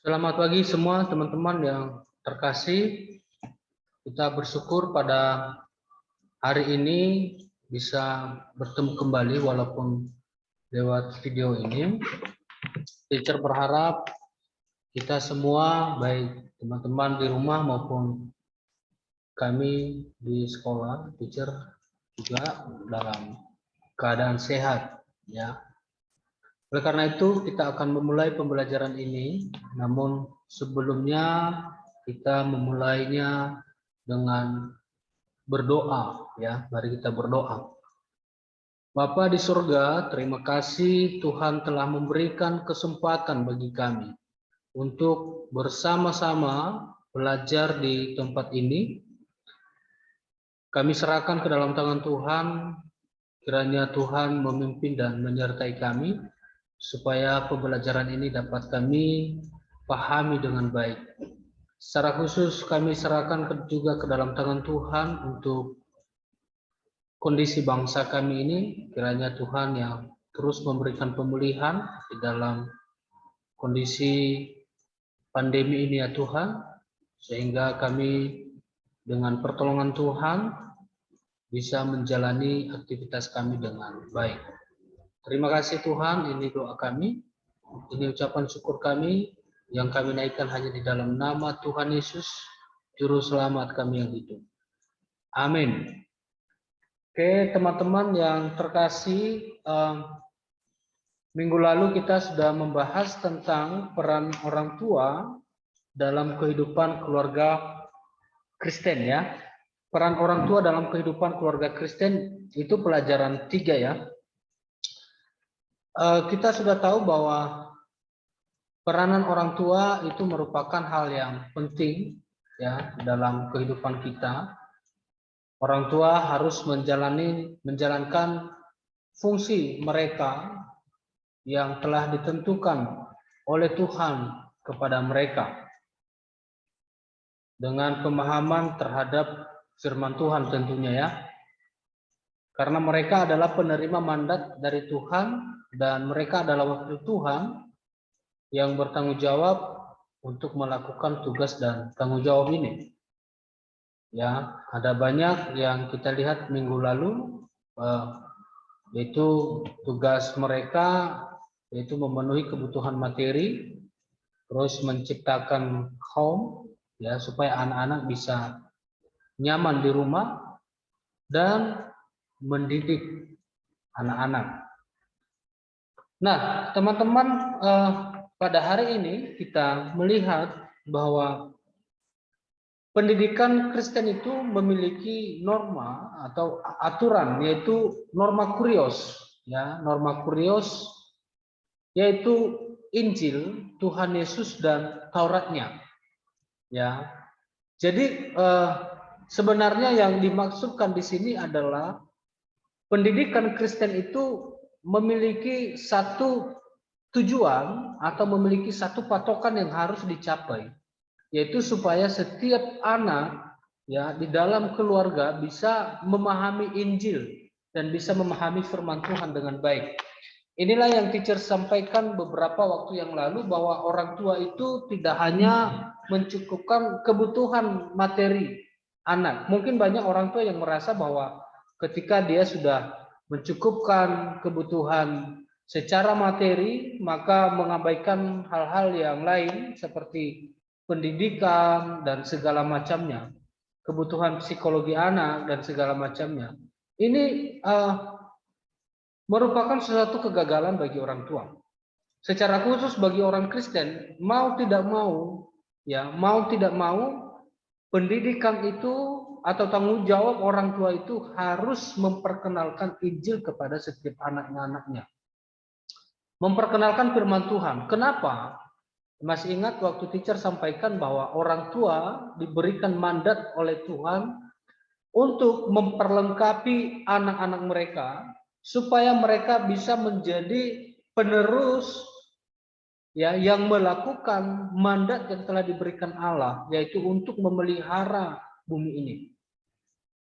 Selamat pagi semua teman-teman yang terkasih. Kita bersyukur pada hari ini bisa bertemu kembali walaupun lewat video ini. Teacher berharap kita semua, baik teman-teman di rumah maupun kami di sekolah, teacher juga dalam keadaan sehat, ya. Oleh karena itu kita akan memulai pembelajaran ini, namun sebelumnya kita memulainya dengan berdoa, ya. Mari kita berdoa. Bapa di surga, terima kasih Tuhan telah memberikan kesempatan bagi kami untuk bersama-sama belajar di tempat ini. Kami serahkan ke dalam tangan Tuhan, kiranya Tuhan memimpin dan menyertai kami, supaya pembelajaran ini dapat kami pahami dengan baik. Secara khusus kami serahkan juga ke dalam tangan Tuhan untuk kondisi bangsa kami ini, kiranya Tuhan yang terus memberikan pemulihan di dalam kondisi pandemi ini ya Tuhan, sehingga kami dengan pertolongan Tuhan bisa menjalani aktivitas kami dengan baik. Terima kasih Tuhan, ini doa kami, ini ucapan syukur kami yang kami naikkan hanya di dalam nama Tuhan Yesus, Juru Selamat kami yang hidup. Amin. Oke, teman-teman yang terkasih, minggu lalu kita sudah membahas tentang peran orang tua dalam kehidupan keluarga Kristen, ya. Peran orang tua dalam kehidupan keluarga Kristen itu pelajaran 3, ya. Kita sudah tahu bahwa peranan orang tua itu merupakan hal yang penting, ya, dalam kehidupan kita. Orang tua harus menjalankan fungsi mereka yang telah ditentukan oleh Tuhan kepada mereka dengan pemahaman terhadap firman Tuhan tentunya, ya. Karena mereka adalah penerima mandat dari Tuhan dan mereka adalah wakil Tuhan yang bertanggung jawab untuk melakukan tugas dan tanggung jawab ini. Ya, ada banyak yang kita lihat minggu lalu, yaitu tugas mereka yaitu memenuhi kebutuhan materi, terus menciptakan home, ya, supaya anak-anak bisa nyaman di rumah dan mendidik anak-anak. Nah, teman-teman, pada hari ini kita melihat bahwa pendidikan Kristen itu memiliki norma atau aturan, yaitu norma kurios, ya, norma kurios yaitu Injil, Tuhan Yesus dan Tauratnya, ya. Jadi sebenarnya yang dimaksudkan di sini adalah pendidikan Kristen itu memiliki satu tujuan atau memiliki satu patokan yang harus dicapai, yaitu supaya setiap anak, ya, di dalam keluarga bisa memahami Injil dan bisa memahami firman Tuhan dengan baik. Inilah yang teacher sampaikan beberapa waktu yang lalu, bahwa orang tua itu tidak hanya mencukupkan kebutuhan materi anak. Mungkin banyak orang tua yang merasa bahwa ketika dia sudah mencukupkan kebutuhan secara materi, maka mengabaikan hal-hal yang lain seperti pendidikan dan segala macamnya, kebutuhan psikologi anak dan segala macamnya. Ini merupakan suatu kegagalan bagi orang tua. Secara khusus bagi orang Kristen, mau tidak mau, ya, mau tidak mau, pendidikan itu atau tanggung jawab orang tua itu harus memperkenalkan Injil kepada setiap anak-anaknya. Memperkenalkan firman Tuhan. Kenapa? Masih ingat waktu teacher sampaikan bahwa orang tua diberikan mandat oleh Tuhan untuk memperlengkapi anak-anak mereka supaya mereka bisa menjadi penerus, ya, yang melakukan mandat yang telah diberikan Allah, yaitu untuk memelihara bumi ini,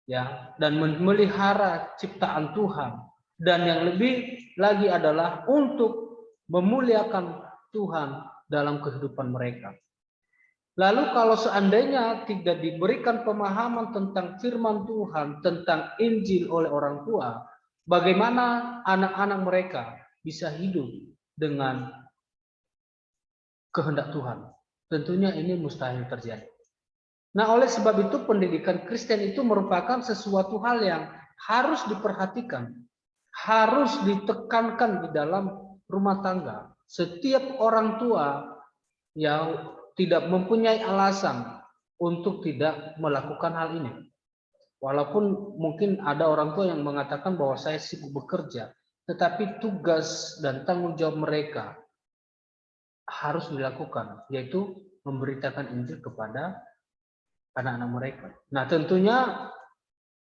ya, dan memelihara ciptaan Tuhan, dan yang lebih lagi adalah untuk memuliakan Tuhan dalam kehidupan mereka. Lalu kalau seandainya tidak diberikan pemahaman tentang firman Tuhan, tentang Injil oleh orang tua, bagaimana anak-anak mereka bisa hidup dengan kehendak Tuhan? Tentunya ini mustahil terjadi. Nah, oleh sebab itu pendidikan Kristen itu merupakan sesuatu hal yang harus diperhatikan, harus ditekankan di dalam rumah tangga. Setiap orang tua yang tidak mempunyai alasan untuk tidak melakukan hal ini. Walaupun mungkin ada orang tua yang mengatakan bahwa saya sibuk bekerja, tetapi tugas dan tanggung jawab mereka harus dilakukan, yaitu memberitakan Injil kepada anak-anak mereka. Nah, tentunya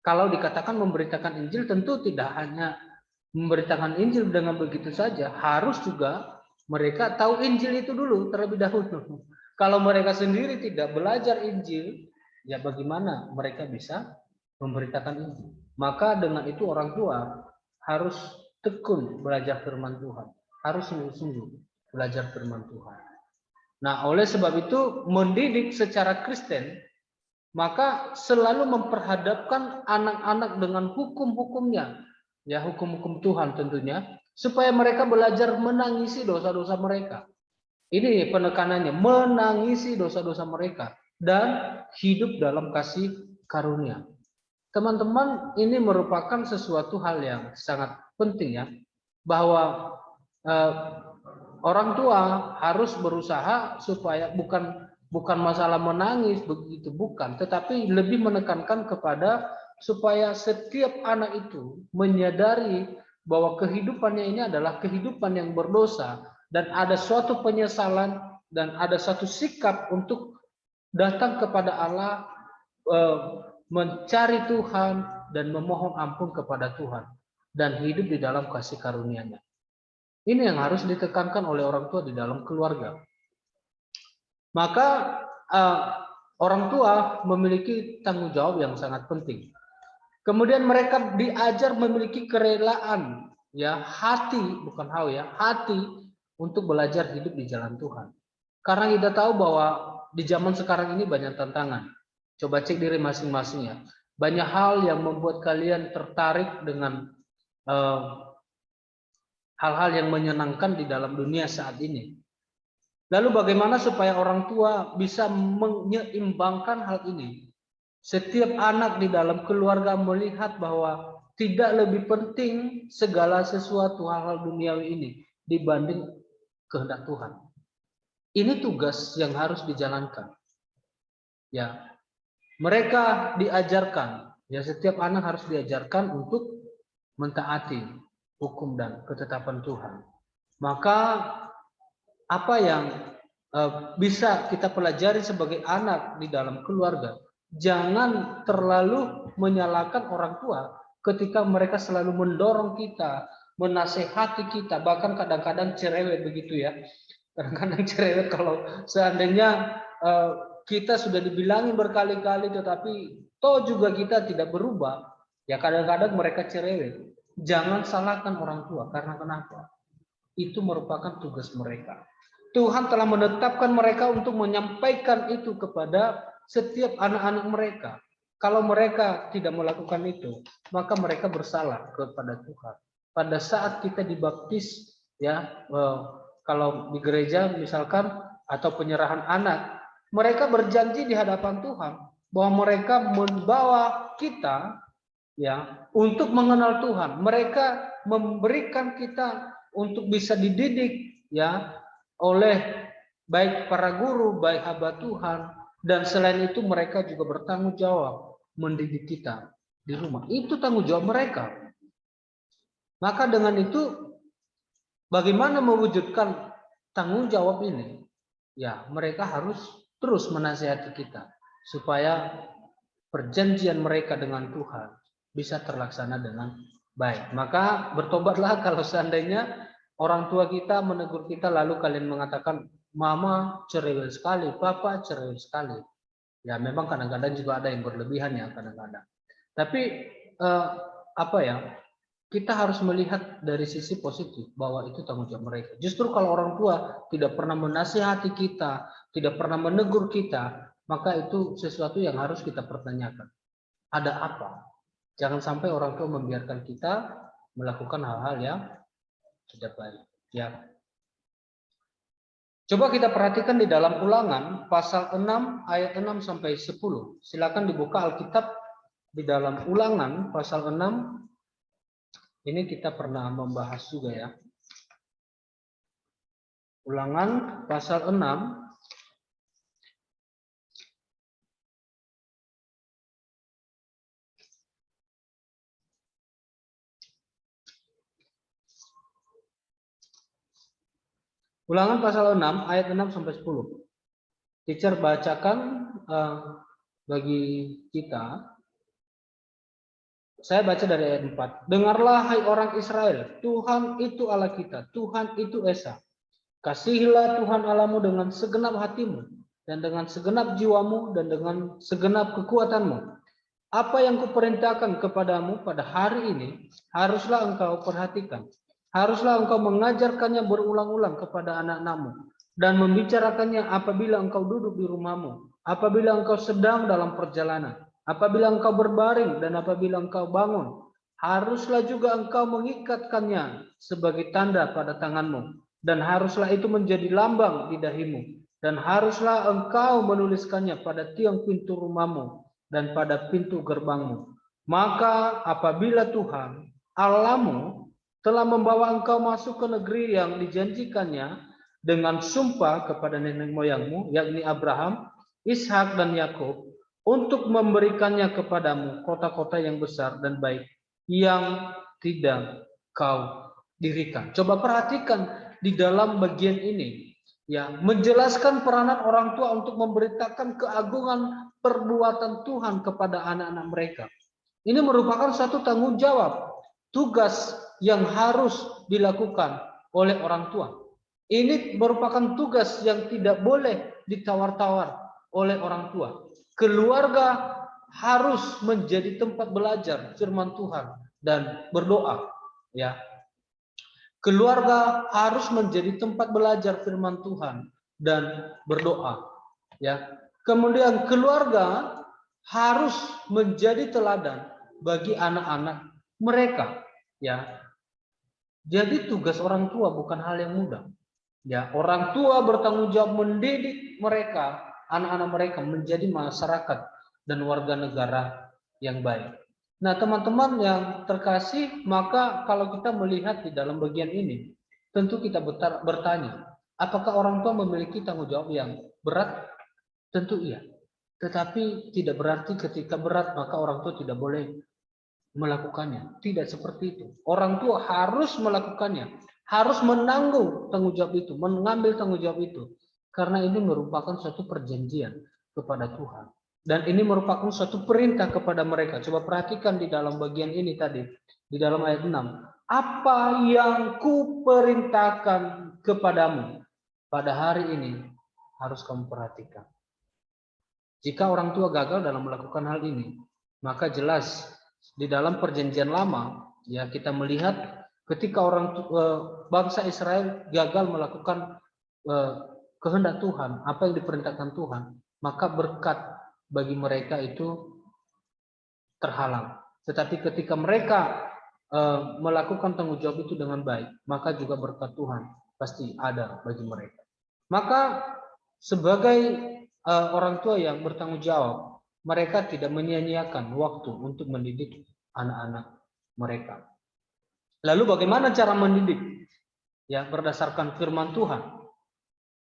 kalau dikatakan memberitakan Injil, tentu tidak hanya memberitakan Injil dengan begitu saja, harus juga mereka tahu Injil itu dulu terlebih dahulu. Kalau mereka sendiri tidak belajar Injil, ya bagaimana mereka bisa memberitakan Injil? Maka dengan itu orang tua harus tekun belajar firman Tuhan, harus sungguh-sungguh belajar firman Tuhan. Nah, oleh sebab itu mendidik secara Kristen, maka selalu memperhadapkan anak-anak dengan hukum-hukumnya, ya hukum-hukum Tuhan tentunya, supaya mereka belajar menangisi dosa-dosa mereka. Ini penekanannya, menangisi dosa-dosa mereka dan hidup dalam kasih karunia. Teman-teman, ini merupakan sesuatu hal yang sangat penting ya, bahwa orang tua harus berusaha supaya bukan masalah menangis begitu, bukan, tetapi lebih menekankan kepada supaya setiap anak itu menyadari bahwa kehidupannya ini adalah kehidupan yang berdosa dan ada suatu penyesalan dan ada satu sikap untuk datang kepada Allah, mencari Tuhan dan memohon ampun kepada Tuhan dan hidup di dalam kasih karunia-Nya. Ini yang harus ditekankan oleh orang tua di dalam keluarga. Maka orang tua memiliki tanggung jawab yang sangat penting. Kemudian mereka diajar memiliki kerelaan, ya hati, bukan hawa ya, hati untuk belajar hidup di jalan Tuhan. Karena kita tahu bahwa di zaman sekarang ini banyak tantangan. Coba cek diri masing-masing ya. Banyak hal yang membuat kalian tertarik dengan hal-hal yang menyenangkan di dalam dunia saat ini. Lalu bagaimana supaya orang tua bisa menyeimbangkan hal ini? Setiap anak di dalam keluarga melihat bahwa tidak lebih penting segala sesuatu hal-hal duniawi ini dibanding kehendak Tuhan. Ini tugas yang harus dijalankan. Ya, mereka diajarkan. Ya, setiap anak harus diajarkan untuk mentaati hukum dan ketetapan Tuhan. Maka apa yang bisa kita pelajari sebagai anak di dalam keluarga, jangan terlalu menyalahkan orang tua ketika mereka selalu mendorong kita, menasehati kita, bahkan kadang-kadang cerewet begitu ya. Kadang-kadang cerewet kalau seandainya kita sudah dibilangin berkali-kali tetapi toh juga kita tidak berubah, ya kadang-kadang mereka cerewet. Jangan salahkan orang tua, karena kenapa? Itu merupakan tugas mereka. Tuhan telah menetapkan mereka untuk menyampaikan itu kepada setiap anak-anak mereka. Kalau mereka tidak melakukan itu, maka mereka bersalah kepada Tuhan. Pada saat kita dibaptis, ya, kalau di gereja misalkan atau penyerahan anak, mereka berjanji di hadapan Tuhan bahwa mereka membawa kita, ya, untuk mengenal Tuhan. Mereka memberikan kita untuk bisa dididik, ya, oleh baik para guru, baik hamba Tuhan, dan selain itu mereka juga bertanggung jawab mendidik kita di rumah. Itu tanggung jawab mereka. Maka dengan itu bagaimana mewujudkan tanggung jawab ini? Ya, mereka harus terus menasihati kita supaya perjanjian mereka dengan Tuhan bisa terlaksana dengan baik. Maka bertobatlah kalau seandainya orang tua kita menegur kita lalu kalian mengatakan mama cerewet sekali, papa cerewet sekali. Ya memang kadang-kadang juga ada yang berlebihan ya kadang-kadang. Tapi apa ya? kita harus melihat dari sisi positif bahwa itu tanggung jawab mereka. Justru kalau orang tua tidak pernah menasihati kita, tidak pernah menegur kita, maka itu sesuatu yang harus kita pertanyakan. Ada apa? Jangan sampai orang tua membiarkan kita melakukan hal-hal yang tidak baik. Ya. Coba kita perhatikan di dalam Ulangan pasal 6 ayat 6 sampai 10. Silakan dibuka Alkitab di dalam Ulangan pasal 6. Ini kita pernah membahas juga ya. Ulangan pasal 6 Ulangan pasal 6 ayat 6 sampai 10. Teacher bacakan bagi kita. Saya baca dari ayat 4. Dengarlah hai orang Israel, Tuhan itu Allah kita, Tuhan itu Esa. Kasihilah Tuhan Allahmu dengan segenap hatimu, dan dengan segenap jiwamu, dan dengan segenap kekuatanmu. Apa yang kuperintahkan kepadamu pada hari ini, haruslah engkau perhatikan. Haruslah engkau mengajarkannya berulang-ulang kepada anak-anakmu, dan membicarakannya apabila engkau duduk di rumahmu, apabila engkau sedang dalam perjalanan, apabila engkau berbaring dan apabila engkau bangun. Haruslah juga engkau mengikatkannya sebagai tanda pada tanganmu, dan haruslah itu menjadi lambang di dahimu, dan haruslah engkau menuliskannya pada tiang pintu rumahmu dan pada pintu gerbangmu. Maka apabila Tuhan Allahmu telah membawa engkau masuk ke negeri yang dijanjikannya dengan sumpah kepada nenek moyangmu, yakni Abraham, Ishak dan Yakub, untuk memberikannya kepadamu kota-kota yang besar dan baik yang tidak kau dirikan. Coba perhatikan di dalam bagian ini, ya, menjelaskan peranan orang tua untuk memberitakan keagungan perbuatan Tuhan kepada anak-anak mereka. Ini merupakan satu tanggung jawab, tugas yang harus dilakukan oleh orang tua. Ini merupakan tugas yang tidak boleh ditawar-tawar oleh orang tua. Keluarga harus menjadi tempat belajar firman Tuhan dan berdoa, ya. Keluarga harus menjadi tempat belajar firman Tuhan dan berdoa, ya. Kemudian keluarga harus menjadi teladan bagi anak-anak mereka, ya. Jadi tugas orang tua bukan hal yang mudah. Ya, orang tua bertanggung jawab mendidik mereka, anak-anak mereka menjadi masyarakat dan warga negara yang baik. Nah, teman-teman yang terkasih, maka kalau kita melihat di dalam bagian ini, tentu kita bertanya, apakah orang tua memiliki tanggung jawab yang berat? Tentu iya. Tetapi tidak berarti ketika berat maka orang tua tidak boleh melakukannya. Tidak seperti itu. Orang tua harus melakukannya, harus menanggung tanggung jawab itu, mengambil tanggung jawab itu. Karena ini merupakan suatu perjanjian kepada Tuhan. Dan ini merupakan suatu perintah kepada mereka. Coba perhatikan di dalam bagian ini tadi, di dalam ayat 6. Apa yang kuperintahkan kepadamu pada hari ini harus kamu perhatikan. Jika orang tua gagal dalam melakukan hal ini, maka jelas di dalam perjanjian lama, ya, kita melihat ketika bangsa Israel gagal melakukan kehendak Tuhan, apa yang diperintahkan Tuhan, maka berkat bagi mereka itu terhalang. Tetapi ketika mereka melakukan tanggung jawab itu dengan baik, maka juga berkat Tuhan pasti ada bagi mereka. Maka sebagai orang tua yang bertanggung jawab, mereka tidak menyia-nyiakan waktu untuk mendidik anak-anak mereka. Lalu bagaimana cara mendidik? Ya, berdasarkan firman Tuhan.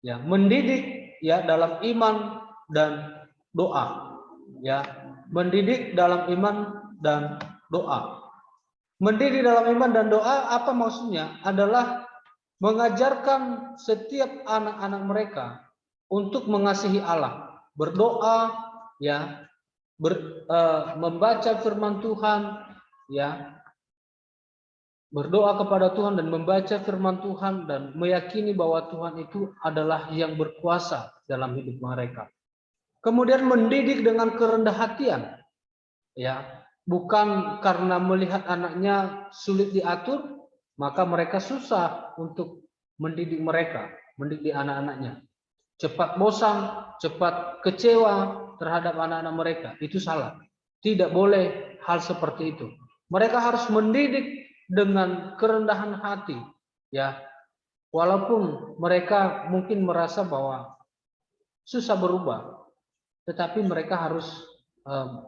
Ya, mendidik ya dalam iman dan doa. Ya, mendidik dalam iman dan doa. Mendidik dalam iman dan doa apa maksudnya? Adalah mengajarkan setiap anak-anak mereka untuk mengasihi Allah, berdoa, ya, membaca firman Tuhan, ya, berdoa kepada Tuhan dan membaca firman Tuhan dan meyakini bahwa Tuhan itu adalah yang berkuasa dalam hidup mereka. Kemudian mendidik dengan kerendahan hatian, ya, bukan karena melihat anaknya sulit diatur, maka mereka susah untuk mendidik mereka, mendidik anak-anaknya. Cepat bosan, cepat kecewa terhadap anak-anak mereka. Itu salah. Tidak boleh hal seperti itu. Mereka harus mendidik dengan kerendahan hati, ya. Walaupun mereka mungkin merasa bahwa susah berubah, tetapi mereka harus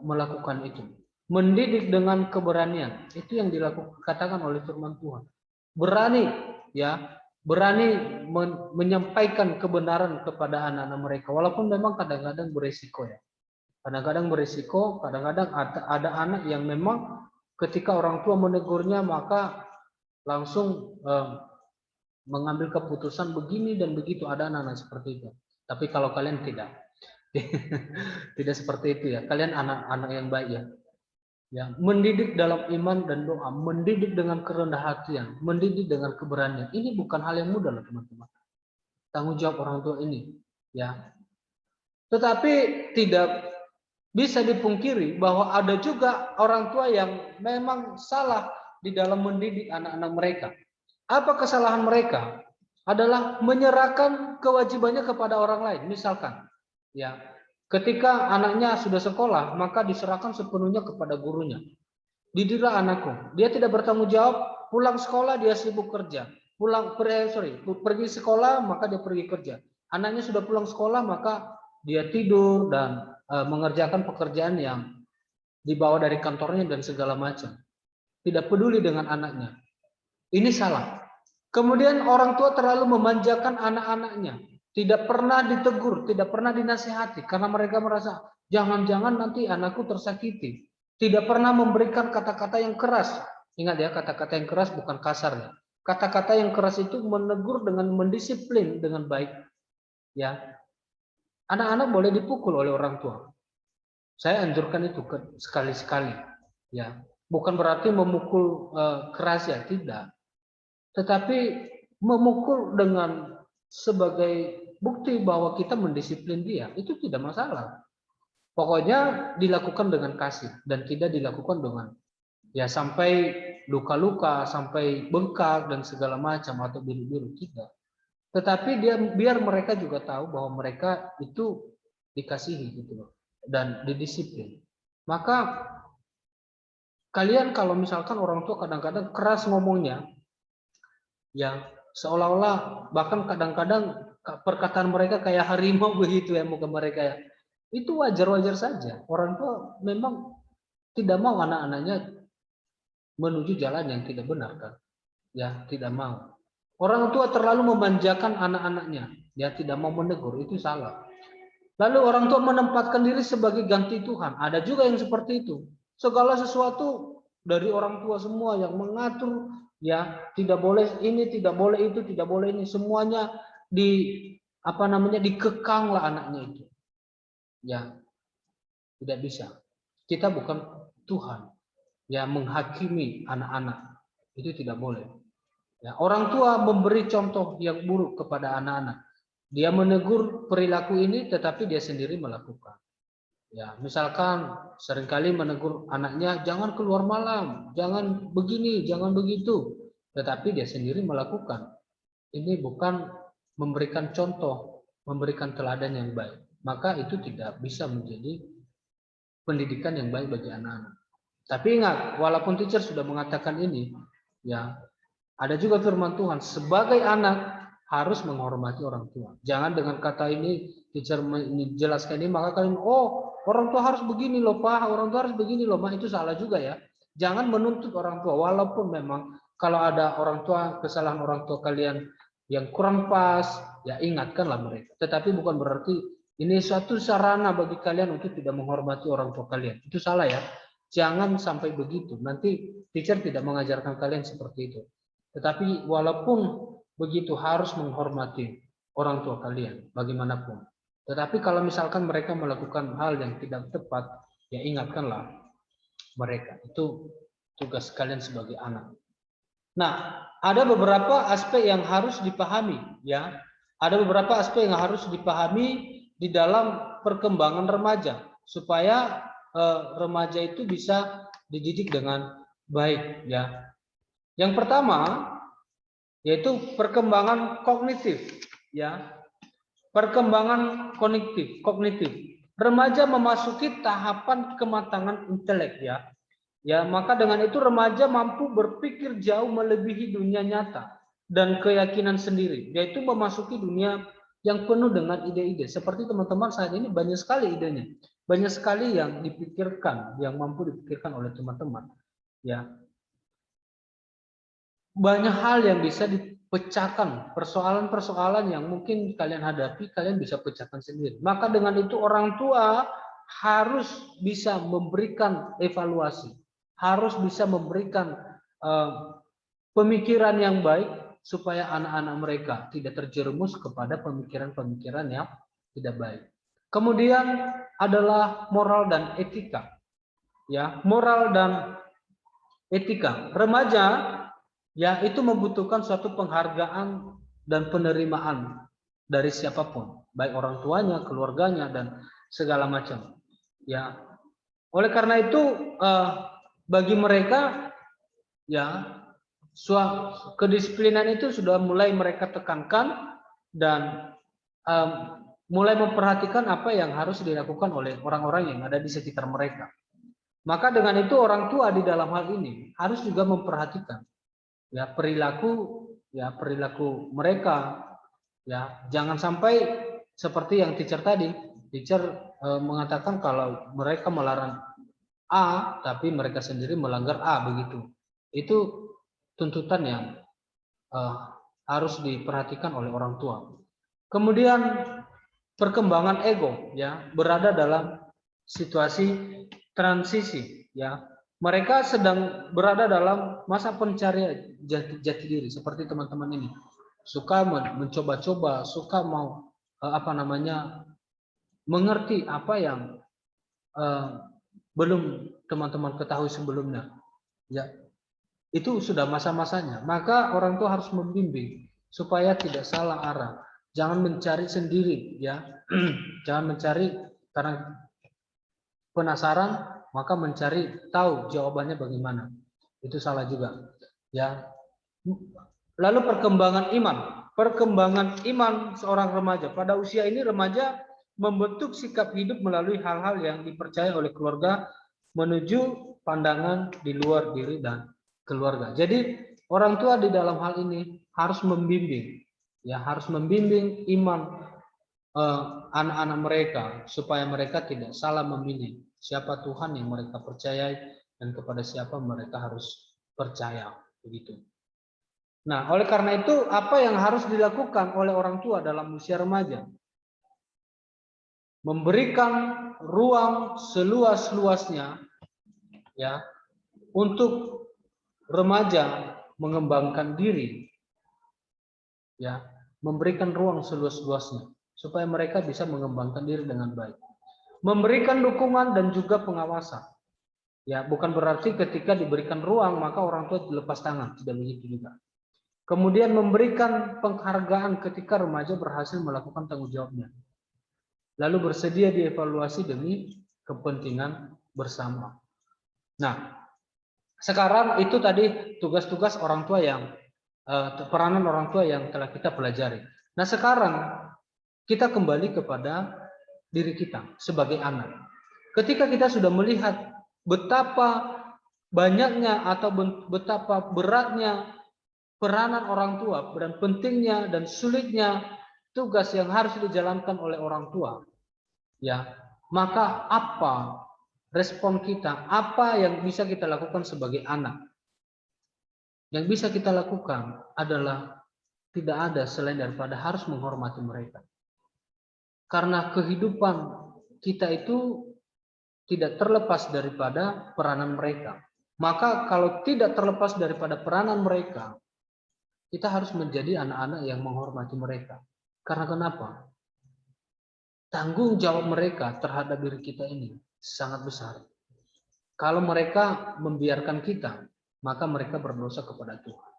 melakukan itu. Mendidik dengan keberanian, itu yang dikatakan oleh firman Tuhan. Berani, ya, berani menyampaikan kebenaran kepada anak-anak mereka, walaupun memang kadang-kadang beresiko, ya. Kadang-kadang beresiko, kadang-kadang ada anak yang memang ketika orang tua menegurnya maka langsung mengambil keputusan begini dan begitu. Ada anak-anak seperti itu. Tapi kalau kalian tidak, tidak seperti itu, ya. Kalian anak-anak yang baik, ya. Ya, mendidik dalam iman dan doa, mendidik dengan kerendah hatian, mendidik dengan keberanian. Ini bukan hal yang mudah, loh, teman-teman. Tanggung jawab orang tua ini, ya. Tetapi tidak bisa dipungkiri bahwa ada juga orang tua yang memang salah di dalam mendidik anak-anak mereka. Apa kesalahan mereka? Adalah menyerahkan kewajibannya kepada orang lain. Misalkan, ya, ketika anaknya sudah sekolah, maka diserahkan sepenuhnya kepada gurunya. Didiklah anakku. Dia tidak bertanggung jawab. Pulang sekolah dia sibuk kerja. Pergi sekolah maka dia pergi kerja. Anaknya sudah pulang sekolah maka dia tidur dan mengerjakan pekerjaan yang dibawa dari kantornya dan segala macam. Tidak peduli dengan anaknya. Ini salah. Kemudian orang tua terlalu memanjakan anak-anaknya. Tidak pernah ditegur, tidak pernah dinasihati. Karena mereka merasa, jangan-jangan nanti anakku tersakiti. Tidak pernah memberikan kata-kata yang keras. Ingat, ya, kata-kata yang keras bukan kasar, ya. Kata-kata yang keras itu menegur dengan mendisiplin dengan baik. Ya, anak-anak boleh dipukul oleh orang tua. Saya anjurkan itu sekali-sekali. Ya, bukan berarti memukul keras, ya, tidak. Tetapi memukul dengan sebagai bukti bahwa kita mendisiplin dia, itu tidak masalah. Pokoknya dilakukan dengan kasih dan tidak dilakukan dengan, ya, sampai luka-luka, sampai bengkak dan segala macam atau biru-biru, tidak. Tetapi biar mereka juga tahu bahwa mereka itu dikasihi, gitu loh, dan didisiplin. Maka kalian kalau misalkan orang tua kadang-kadang keras ngomongnya, ya, seolah-olah bahkan kadang-kadang perkataan mereka kayak harimau begitu, ya, muka mereka, ya. Itu wajar-wajar saja. Orang tua memang tidak mau anak-anaknya menuju jalan yang tidak benar, kan? Ya, tidak mau. Orang tua terlalu memanjakan anak-anaknya, ya, tidak mau menegur, itu salah. Lalu orang tua menempatkan diri sebagai ganti Tuhan. Ada juga yang seperti itu. Segala sesuatu dari orang tua semua yang mengatur, ya, tidak boleh ini, tidak boleh itu, tidak boleh ini, semuanya dikekang lah anaknya itu. Ya, tidak bisa. Kita bukan Tuhan, ya, menghakimi anak-anak. Itu tidak boleh. Ya, orang tua memberi contoh yang buruk kepada anak-anak. Dia menegur perilaku ini, tetapi dia sendiri melakukan. Ya, misalkan seringkali menegur anaknya, jangan keluar malam, jangan begini, jangan begitu. Tetapi dia sendiri melakukan. Ini bukan memberikan contoh, memberikan teladan yang baik. Maka itu tidak bisa menjadi pendidikan yang baik bagi anak-anak. Tapi ingat, walaupun teacher sudah mengatakan ini, ya, ada juga firman Tuhan, sebagai anak harus menghormati orang tua. Jangan dengan kata ini, teacher menjelaskan ini, maka kalian, oh, orang tua harus begini loh, Pak, orang tua harus begini loh, Mak. Itu salah juga, ya. Jangan menuntut orang tua, walaupun memang kalau ada orang tua, kesalahan orang tua kalian yang kurang pas, ya, ingatkanlah mereka. Tetapi bukan berarti ini suatu sarana bagi kalian untuk tidak menghormati orang tua kalian. Itu salah, ya. Jangan sampai begitu. Nanti teacher tidak mengajarkan kalian seperti itu. Tetapi walaupun begitu harus menghormati orang tua kalian bagaimanapun. Tetapi kalau misalkan mereka melakukan hal yang tidak tepat, ya, ingatkanlah mereka. Itu tugas kalian sebagai anak. Nah, ada beberapa aspek yang harus dipahami, ya. Ada beberapa aspek yang harus dipahami di dalam perkembangan remaja supaya remaja itu bisa dididik dengan baik ya. Yang pertama yaitu perkembangan kognitif ya. Perkembangan kognitif. Remaja memasuki tahapan kematangan intelek ya. Ya, maka dengan itu remaja mampu berpikir jauh melebihi dunia nyata dan keyakinan sendiri, yaitu memasuki dunia yang penuh dengan ide-ide. Seperti teman-teman saat ini banyak sekali idenya. Banyak sekali yang dipikirkan, yang mampu dipikirkan oleh teman-teman. Ya. Banyak hal yang bisa dipecahkan, persoalan-persoalan yang mungkin kalian hadapi, kalian bisa pecahkan sendiri. Maka dengan itu orang tua harus bisa memberikan evaluasi, harus bisa memberikan pemikiran yang baik supaya anak-anak mereka tidak terjerumus kepada pemikiran-pemikiran yang tidak baik. Kemudian adalah moral dan etika. Ya, moral dan etika. Remaja ya itu membutuhkan suatu penghargaan dan penerimaan dari siapapun, baik orang tuanya, keluarganya, dan segala macam. Ya, oleh karena itu bagi mereka ya kedisiplinan itu sudah mulai mereka tekankan dan mulai memperhatikan apa yang harus dilakukan oleh orang-orang yang ada di sekitar mereka. Maka dengan itu orang tua di dalam hal ini harus juga memperhatikan ya perilaku mereka ya, jangan sampai seperti yang teacher tadi. Teacher mengatakan kalau mereka melarang A tapi mereka sendiri melanggar A begitu. Itu tuntutan yang harus diperhatikan oleh orang tua. Kemudian perkembangan ego ya, berada dalam situasi transisi ya. Mereka sedang berada dalam masa pencarian jati diri seperti teman-teman ini. Suka mencoba-coba, suka mau mengerti apa yang belum teman-teman ketahui sebelumnya. Ya. Itu sudah masa-masanya. Maka orang tua harus membimbing supaya tidak salah arah. Jangan mencari sendiri ya. Jangan mencari karena penasaran maka mencari tahu jawabannya bagaimana. Itu salah juga. Ya. Lalu perkembangan iman. Perkembangan iman seorang remaja. Pada usia ini remaja membentuk sikap hidup melalui hal-hal yang dipercaya oleh keluarga menuju pandangan di luar diri dan keluarga. Jadi orang tua di dalam hal ini harus membimbing. Ya, harus membimbing iman anak-anak mereka supaya mereka tidak salah memilih siapa Tuhan yang mereka percayai dan kepada siapa mereka harus percaya begitu. Nah, oleh karena itu apa yang harus dilakukan oleh orang tua dalam usia remaja? Memberikan ruang seluas-luasnya ya untuk remaja mengembangkan diri. Ya, memberikan ruang seluas-luasnya supaya mereka bisa mengembangkan diri dengan baik. Memberikan dukungan dan juga pengawasan. Ya, bukan berarti ketika diberikan ruang maka orang tua dilepas tangan, tidak begitu juga. Kemudian memberikan penghargaan ketika remaja berhasil melakukan tanggung jawabnya. Lalu bersedia dievaluasi demi kepentingan bersama. Nah, sekarang itu tadi tugas-tugas orang tua yang peranan orang tua yang telah kita pelajari. Nah, sekarang kita kembali kepada diri kita sebagai anak. Ketika kita sudah melihat betapa banyaknya atau betapa beratnya peranan orang tua dan pentingnya dan sulitnya tugas yang harus dijalankan oleh orang tua, ya, maka apa respon kita? Apa yang bisa kita lakukan sebagai anak? Yang bisa kita lakukan adalah tidak ada selain daripada harus menghormati mereka. Karena kehidupan kita itu tidak terlepas daripada peranan mereka. Maka kalau tidak terlepas daripada peranan mereka, kita harus menjadi anak-anak yang menghormati mereka. Karena kenapa? Tanggung jawab mereka terhadap diri kita ini sangat besar. Kalau mereka membiarkan kita, maka mereka berdosa kepada Tuhan.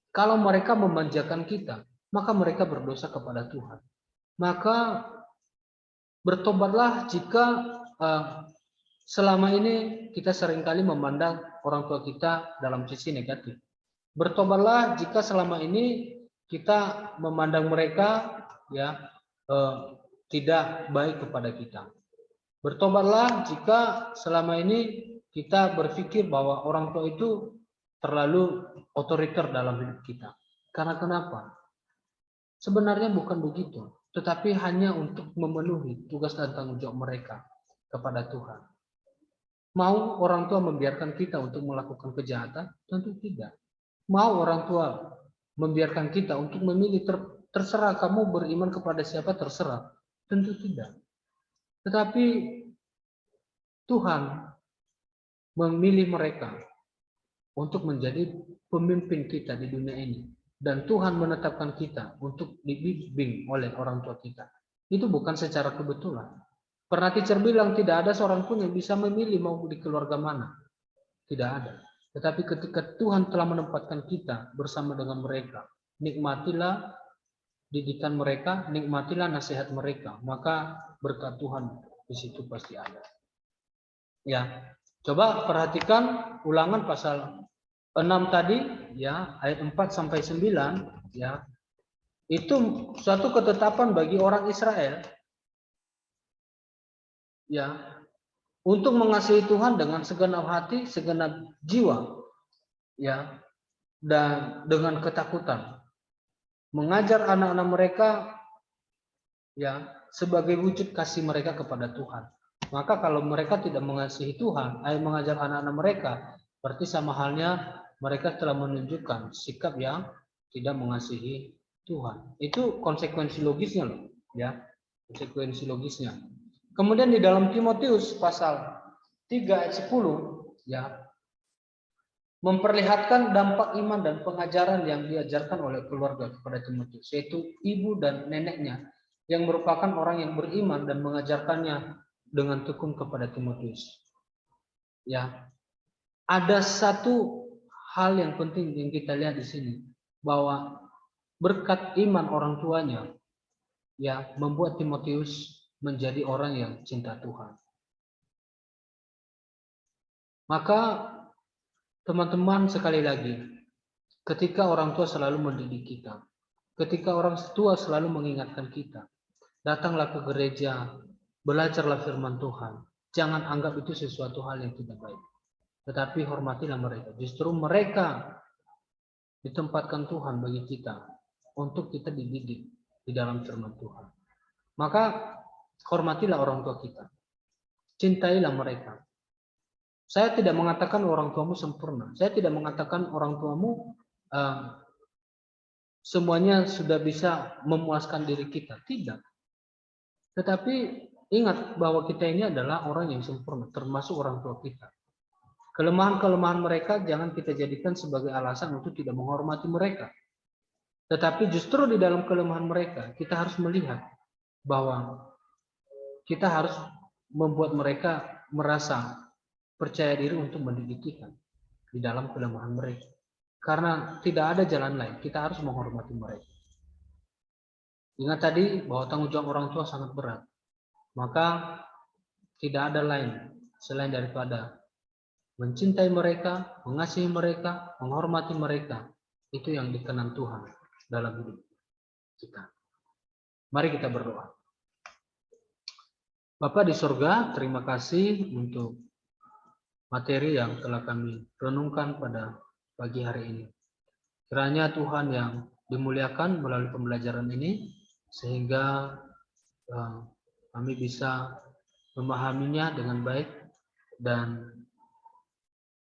Kalau mereka memanjakan kita, maka mereka berdosa kepada Tuhan. Maka bertobatlah jika selama ini kita seringkali memandang orang tua kita dalam sisi negatif. Bertobatlah jika selama ini kita memandang mereka ya tidak baik kepada kita. Bertobatlah jika selama ini kita berpikir bahwa orang tua itu terlalu otoriter dalam hidup kita. Karena kenapa? Sebenarnya bukan begitu, tetapi hanya untuk memenuhi tugas dan tanggung jawab mereka kepada Tuhan. Mau orang tua membiarkan kita untuk melakukan kejahatan? Tentu tidak. Mau orang tua membiarkan kita untuk memilih terserah kamu beriman kepada siapa terserah? Tentu tidak. Tetapi Tuhan memilih mereka untuk menjadi pemimpin kita di dunia ini. Dan Tuhan menetapkan kita untuk dibimbing oleh orang tua kita. Itu bukan secara kebetulan. Pernah teacher bilang tidak ada seorang pun yang bisa memilih mau di keluarga mana. Tidak ada. Tetapi ketika Tuhan telah menempatkan kita bersama dengan mereka, nikmatilah didikan mereka, nikmatilah nasihat mereka, maka berkat Tuhan di situ pasti ada. Ya, coba perhatikan Ulangan pasal 6 tadi, ya, ayat 4 sampai 9, ya. Itu suatu ketetapan bagi orang Israel, ya, untuk mengasihi Tuhan dengan segenap hati, segenap jiwa, ya, dan dengan ketakutan. Mengajar anak-anak mereka, ya, sebagai wujud kasih mereka kepada Tuhan. Maka kalau mereka tidak mengasihi Tuhan, mengajar anak-anak mereka, berarti sama halnya mereka telah menunjukkan sikap yang tidak mengasihi Tuhan. Itu konsekuensi logisnya loh, ya. Konsekuensi logisnya. Kemudian di dalam Timotius pasal 3 ayat 10, ya, memperlihatkan dampak iman dan pengajaran yang diajarkan oleh keluarga kepada Timotius, yaitu ibu dan neneknya yang merupakan orang yang beriman dan mengajarkannya dengan tekun kepada Timotius. Ya, ada satu hal yang penting yang kita lihat di sini, bahwa berkat iman orang tuanya, ya, membuat Timotius menjadi orang yang cinta Tuhan. Maka teman-teman, sekali lagi, ketika orang tua selalu mendidik kita, ketika orang tua selalu mengingatkan kita, datanglah ke gereja, belajarlah firman Tuhan. Jangan anggap itu sesuatu hal yang tidak baik. Tetapi hormatilah mereka. Justru mereka ditempatkan Tuhan bagi kita untuk kita dididik di dalam firman Tuhan. Maka hormatilah orang tua kita. Cintailah mereka. Saya tidak mengatakan orang tuamu sempurna. Saya tidak mengatakan orang tuamu semuanya sudah bisa memuaskan diri kita. Tidak. Tetapi ingat bahwa kita ini adalah orang yang sempurna, termasuk orang tua kita. Kelemahan-kelemahan mereka jangan kita jadikan sebagai alasan untuk tidak menghormati mereka. Tetapi justru di dalam kelemahan mereka, kita harus melihat bahwa kita harus membuat mereka merasa percaya diri untuk mendidik kita di dalam kelemahan mereka. Karena tidak ada jalan lain, kita harus menghormati mereka. Ingat tadi bahwa tanggung jawab orang tua sangat berat. Maka tidak ada lain selain daripada mencintai mereka, mengasihi mereka, menghormati mereka. Itu yang dikenan Tuhan dalam hidup kita. Mari kita berdoa. Bapa di surga, terima kasih untuk materi yang telah kami renungkan pada pagi hari ini. Kiranya Tuhan yang dimuliakan melalui pembelajaran ini, sehingga kami bisa memahaminya dengan baik, dan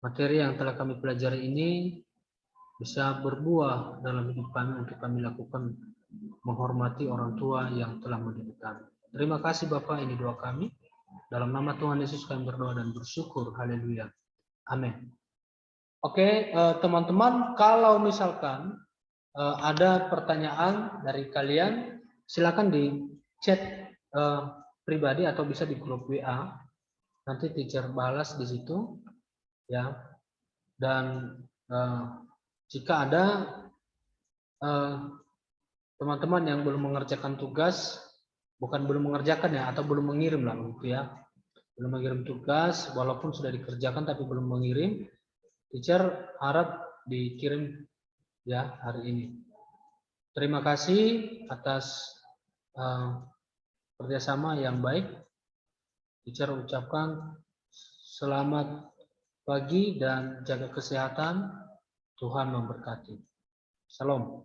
materi yang telah kami pelajari ini bisa berbuah dalam hidup kami untuk kami lakukan menghormati orang tua yang telah mendidik kami. Terima kasih Bapak, ini doa kami. Dalam nama Tuhan Yesus kami berdoa dan bersyukur. Haleluya. Amin. Oke, teman-teman, kalau misalkan ada pertanyaan dari kalian, silakan di chat pribadi atau bisa di grup WA. Nanti teacher balas di situ, ya. Dan jika ada teman-teman yang belum mengerjakan tugas, bukan belum mengerjakan ya, atau belum mengirim lah gitu ya, belum mengirim tugas, walaupun sudah dikerjakan tapi belum mengirim, teacher harap dikirim ya hari ini. Terima kasih atas kerjasama yang baik. Teacher ucapkan selamat pagi dan jaga kesehatan. Tuhan memberkati. Salam.